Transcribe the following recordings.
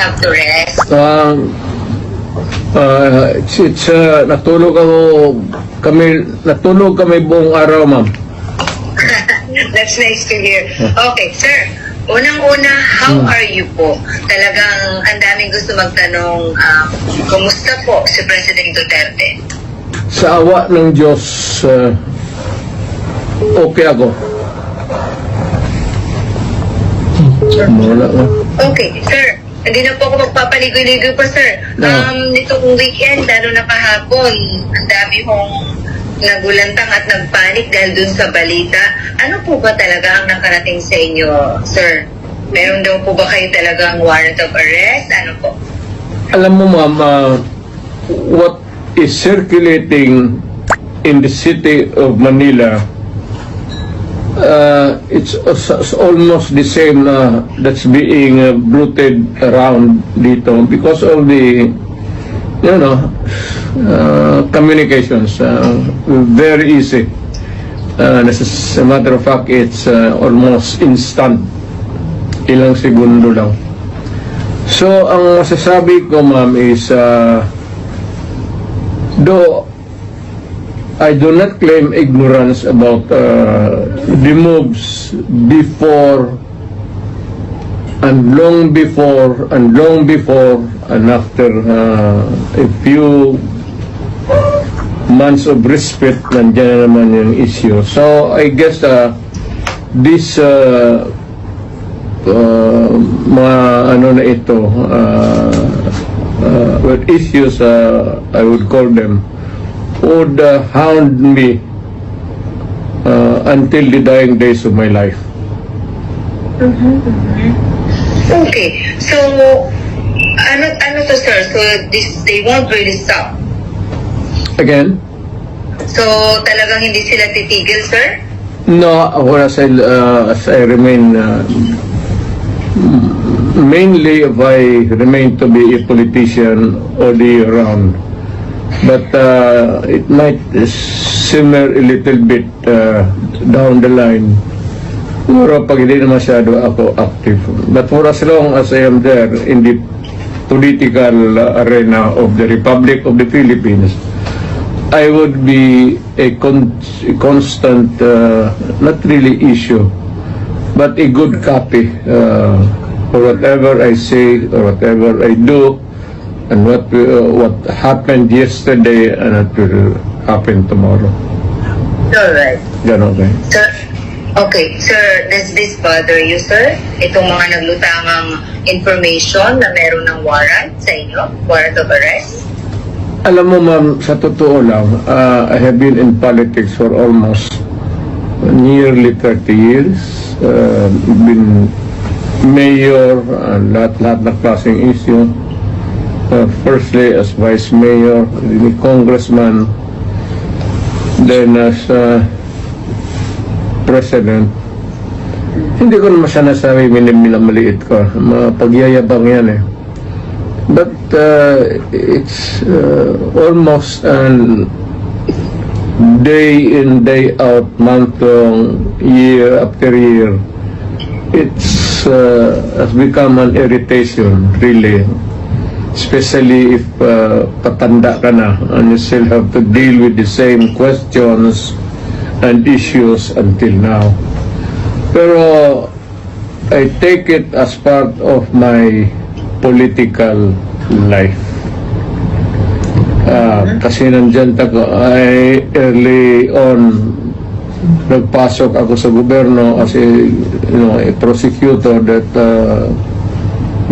have to rest? Natulog kami buong araw, ma'am. That's nice to hear. Okay, sir. Unang-una, how are you po? Talagang ang daming gusto magtanong, kumusta po si President Duterte? Sa awa ng Diyos, okay ako. Wala nga. Okay, sir. Hindi na po ako magpapaligoy-ligoy pa, sir. No. Nitong weekend, lalo na kahapon, ang dami hong nagulantang at nagpanik dahil dun sa balita. Ano po ba talaga ang nakarating sa inyo, sir? Meron daw po ba kayo talagang warrant of arrest? Ano po? Alam mo, ma'am, what is circulating in the city of Manila, it's almost the same that's being bruited around dito because of the communications, very easy. As a matter of fact, it's almost instant, ilang segundo lang. So ang masasabi ko, ma'am, is though I do not claim ignorance about the moves before and long before and after a few months of respite, nandiyan na naman yung issue. So I guess this mga ano na ito with issues, I would call them, would hound me until the dying days of my life. Okay. So, ano to, sir? So, they won't really stop. Again? So, talagang hindi sila titigil, sir? No, as I remain, mainly if I remain to be a politician all the year round. But it might simmer a little bit down the line. Puro pag hindi na masyado ako active. But for as long as I am there in the political arena of the Republic of the Philippines, I would be a constant, not really issue, but a good copy for whatever I say or whatever I do, and what happened yesterday and what will happen tomorrow. Alright. Yan, okay. Sir, okay, sir, does this bother you, sir? Itong mga naglutangang information na meron ng warrant sa inyo? Warrant of arrest? Alam mo, ma'am, sa totoo lang, I have been in politics for almost nearly 30 years. Been mayor, lahat na klaseng issue. Firstly as vice mayor, then congressman, then as president. Hindi ko naman siya nasabi minamaliit ko, pagyayabang yan eh. But it's almost an day in, day out, month long, year after year. It's has become an irritation, really. Especially if patanda ka na and you still have to deal with the same questions and issues until now. Pero I take it as part of my political life. Kasi nandyan ay early on nagpasok ako sa gobyerno as a prosecutor that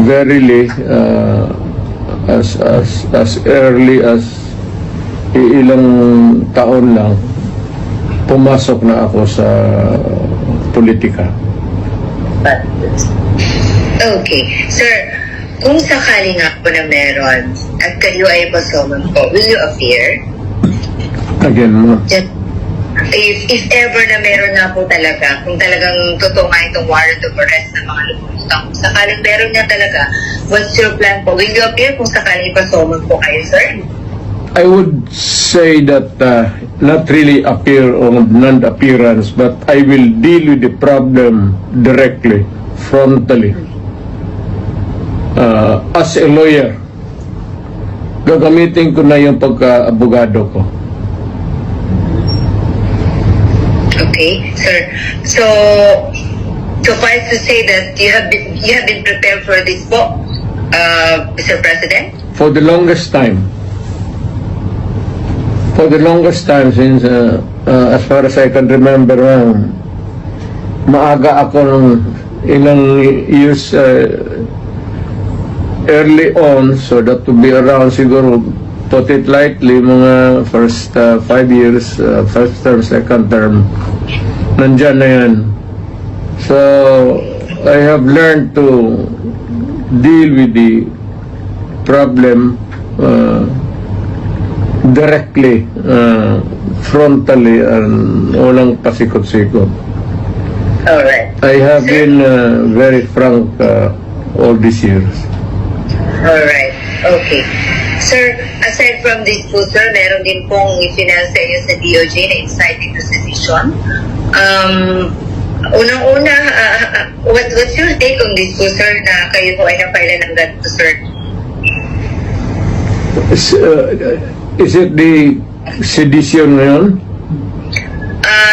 verily as early as ilang taon lang pumasok na ako sa politika. Okay. Sir, kung sakali nga po na meron at kayo ay pasoman po, will you appear? Again, If ever na meron na po talaga, kung talagang totoo nga itong warrant of arrest ng mga lumutang, kung sakaling meron nga talaga, what's your plan po? Will you appear kung sakaling ipasoman po kayo, sir? I would say that not really appear or non-appearance, but I will deal with the problem directly, frontally, as a lawyer. Gagamitin ko na yung pagka-abogado ko. Okay, sir. So, suffice to say that you have been prepared for this po, Mr. President? For the longest time. For the longest time since, as far as I can remember, maaga ako ng ilang years early on, so that to be around siguro, put it lightly, mga first 5 years, first term, second term, nandyan na yan. So, I have learned to deal with the problem directly, frontally, and walang pasikot-sikot. Alright. I have been very frank all these years. Alright. Okay. Sir, aside from this po, sir, meron din pong ifinal sa inyo sa DOJ na inciting to sedition. Unang-una, what's your take on this po, sir, na kayo po ay napailan ng ganito, sir? Is it the sedition ngayon?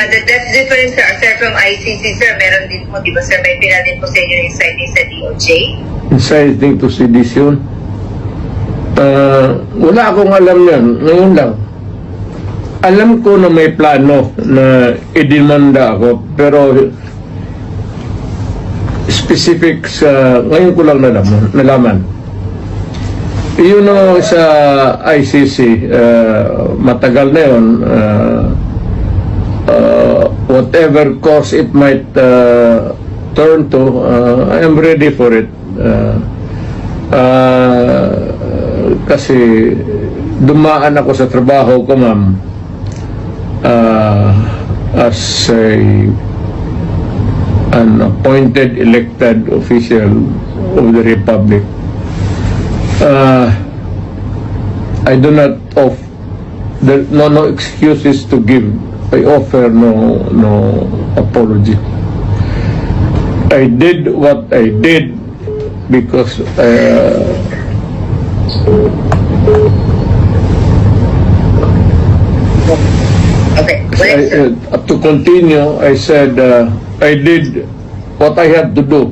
That's different, sir. Aside from ICC, sir, meron din po, di ba, sir, may pinal din po sa inyo na inciting sa DOJ? Inciting to sedition? Wala akong alam yan. Ngayon lang. Alam ko na may plano na idemanda ako, pero specific sa ngayon ko lang nalaman. Yun know, sa ICC, matagal na yun. Whatever course it might turn to, I am ready for it. Kasi dumaan ako sa trabaho ko, ma'am, as an appointed elected official of the Republic. I do not no excuses to give. I offer no apology. I did what I did because Okay. To continue, I said I did what I had to do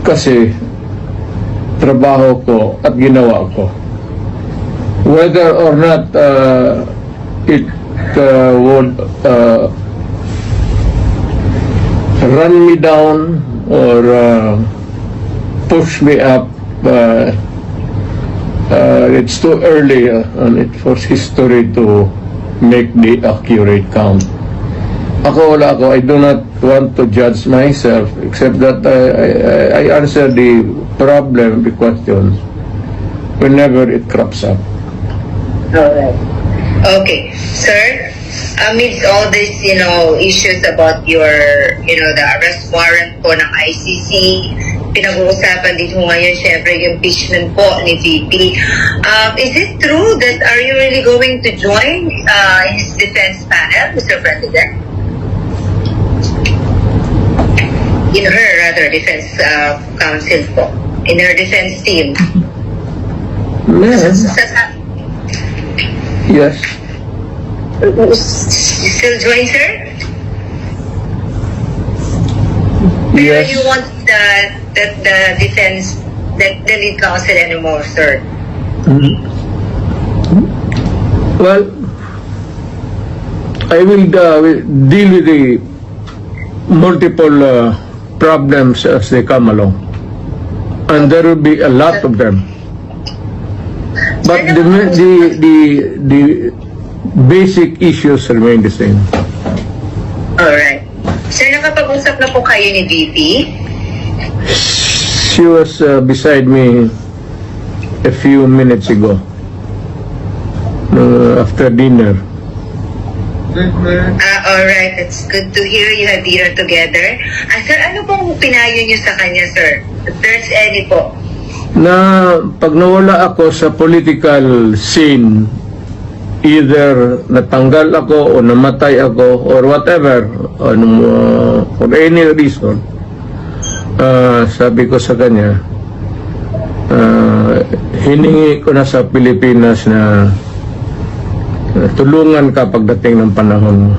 kasi trabaho ko at ginawa ko. Whether or not it would run me down or push me up, it's too early and it for history to make the accurate count. Wala ako. I do not want to judge myself except that I answer the problem, the questions, whenever it crops up. Alright. Okay. Sir, amidst all these, issues about your, the arrest warrant po ng ICC, pinag-uusapan dito ngayon, syempre, yung impeachment po ni VP. Is it true that are you really going to join his defense panel, Mr. President? In her, rather, defense counsel po. In her defense team. Yes. Yes. You still join, sir? Pero Yes. you want the defense, the lead counsel anymore, sir? Well, I will deal with the multiple problems as they come along, and there will be a lot of them. But the basic issues remain the same. Alright. Sir, nakapag-usap na po kayo ni VP? She was beside me a few minutes ago, after dinner. Alright, it's good to hear you have dinner together. Sir, ano pong pinayo niyo sa kanya, sir? If there's any po. Na pag nawala ako sa political scene, either natanggal ako o namatay ako or whatever, for any reason, sabi ko sa kanya, hiningi ko na sa Pilipinas na tulungan ka pagdating ng panahon mo.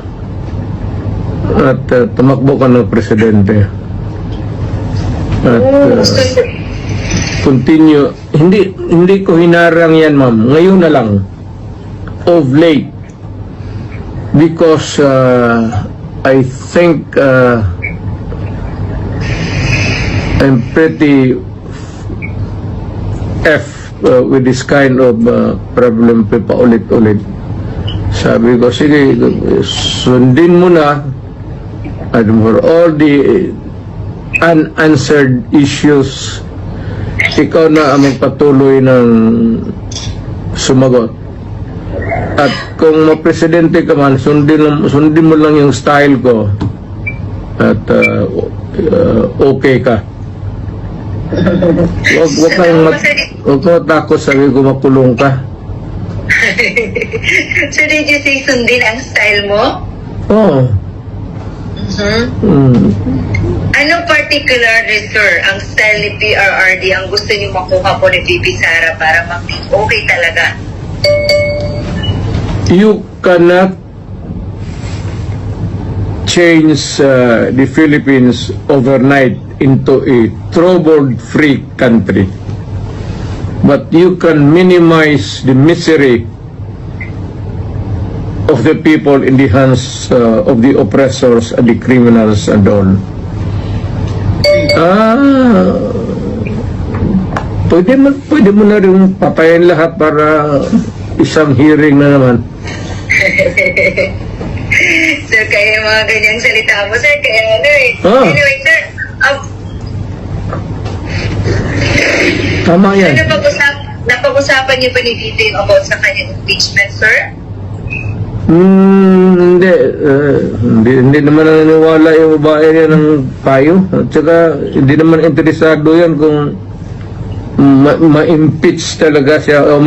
At tumakbo ka ng presidente. At continue. Hindi ko hinarang yan, ma'am. Ngayon na lang. Of late. Because I think I'm pretty with this kind of problem paulit-ulit. Sabi ko, sige, sundin mo na and for all the unanswered issues, ikaw na ang magpatuloy ng sumagot. At kung mapresidente ka man, sundin mo lang yung style ko at okay ka. Huwag kang matakot, sabi ko, makulong ka. So did you say sundin ang style mo? Oo. Ano particularly, sir, ang style ni PRRD ang gusto niyo makuha po ni VP Sara para mag-make okay talaga? You cannot change the Philippines overnight into a trouble-free country. But you can minimize the misery of the people in the hands of the oppressors and the criminals and all. Pwede mo na rin patayin lahat para isang hearing na naman. Sir, kaya yung mga ganyang salita mo, sir, kaya ano eh. Anyway, sir, Tama yan. napag-usapan niyo ba ni VP about sa kanyang impeachment, sir? Hindi naman naniniwala yung babae niya ng payo. At saka, hindi naman interesado yan kung ma-impeach talaga siya o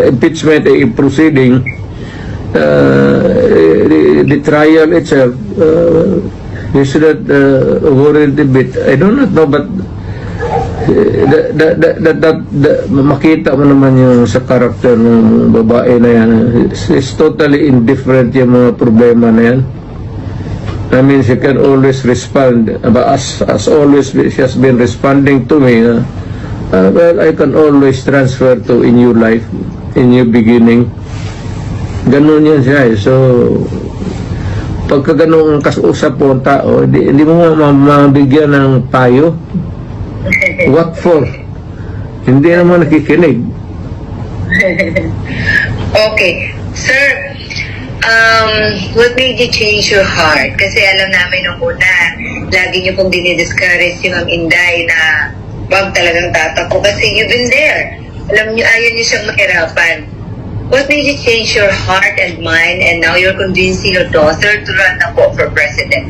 impeachment ay proceeding. The trial itself, you should not worry a bit. I do not know, but makita mo naman yung sa karakter ng babae na yan. It's totally indifferent yung mga problema na yan. I mean, she can always respond, but as always she has been responding to me. Well, I can always transfer to a new life, a new beginning. Ganun yan siya eh. So pagka ganun ang kausap po ang tao, hindi mo mabigyan ng payo. What for? Hindi naman nakikinig. Okay. Sir, what made you change your heart? Kasi alam namin nung una, lagi niyo pong dinidiscourage si Ma'am Inday na wag talagang tatakbo kasi you've been there. Alam niyo, ayaw niyo siyang mahirapan. What made you change your heart and mind and now you're convincing your daughter to run na po for president?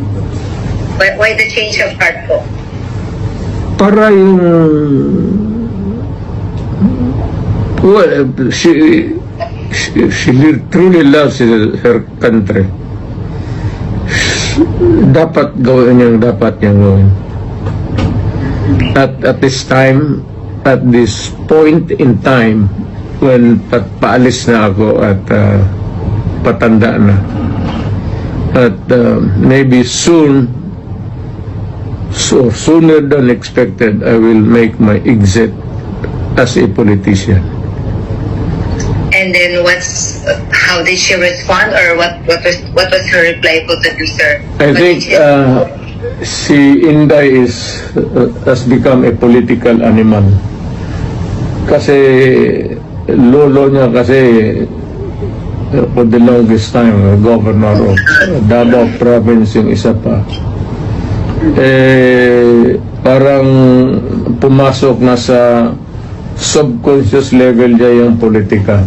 Why the change of heart po? Para yung she truly loves her country. Dapat gawin niyang gawin. At this time, at this point in time, when paalis na ako at patanda na, at maybe sooner than expected, I will make my exit as a politician. And then how did she respond, or what was her reply po to you, sir? I think si Inday has become a political animal. Kasi lolo niya for the longest time governor of Davao Province yung isa pa. Parang pumasok na sa subconscious level niya yung politika.